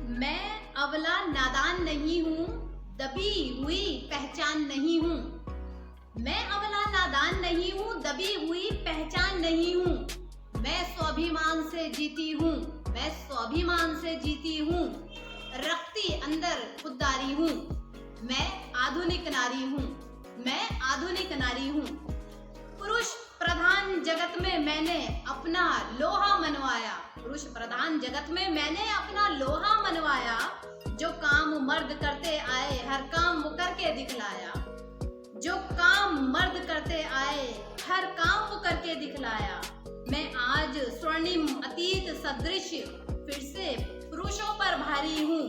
मैं अबला नादान नहीं हूँ, दबी हुई पहचान नहीं हूँ। मैं अबला नादान नहीं हूँ, दबी हुई पहचान नहीं हूँ। मैं स्वाभिमान से जीती हूँ, मैं स्वाभिमान से जीती हूँ, रखती अंदर खुददारी हूँ। मैं आधुनिक नारी हूँ, मैं आधुनिक नारी हूँ। पुरुष प्रधान जगत में मैंने अपना लोहा मनवाया, पुरुष प्रधान जगत में मैंने अपना लोहा मनवाया। जो काम मर्द करते आए हर काम वो करके दिखलाया, जो काम मर्द करते आए हर काम वो करके दिखलाया। मैं आज स्वर्णिम अतीत सदृश फिर से पुरुषों पर भारी हूँ।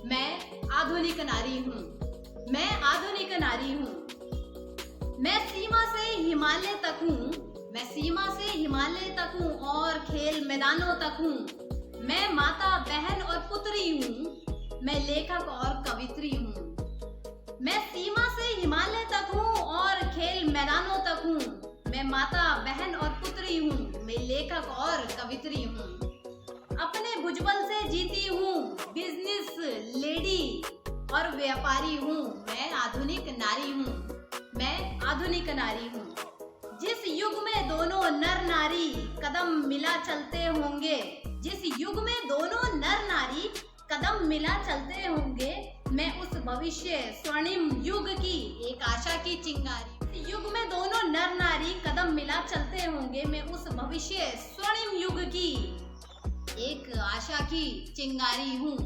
मैं आधुनिक नारी हूँ, मैं आधुनिक नारी हूँ। मैं सीमा से हिमालय तक हूँ, मैं सीमा से हिमालय तक हूँ और खेल मैदानों तक हूँ। मैं माता बहन और पुत्री हूँ, मैं लेखक और कवित्री हूँ। मैं सीमा से हिमालय तक हूँ और खेल मैदानों तक हूँ। मैं माता बहन और पुत्री हूँ, मैं लेखक और कवित्री हूँ। अपने भुजबल से जीती हूँ, बिजनेस लेडी और व्यापारी हूँ। मैं आधुनिक नारी हूँ, मैं आधुनिक नारी हूँ। जिस युग में दोनों नर नारी कदम मिला चलते होंगे, जिस युग में दोनों नर नारी कदम मिला चलते होंगे, मैं उस भविष्य स्वर्णिम युग की एक आशा की चिंगारी। इस युग में दोनों नर नारी कदम मिला चलते होंगे, मैं उस भविष्य स्वर्णिम युग की एक आशा की चिंगारी हूँ।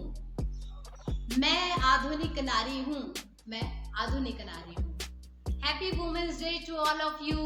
मैं आधुनिक नारी हूँ, मैं आधुनिक नारी हूँ। Happy Women's Day to all of you.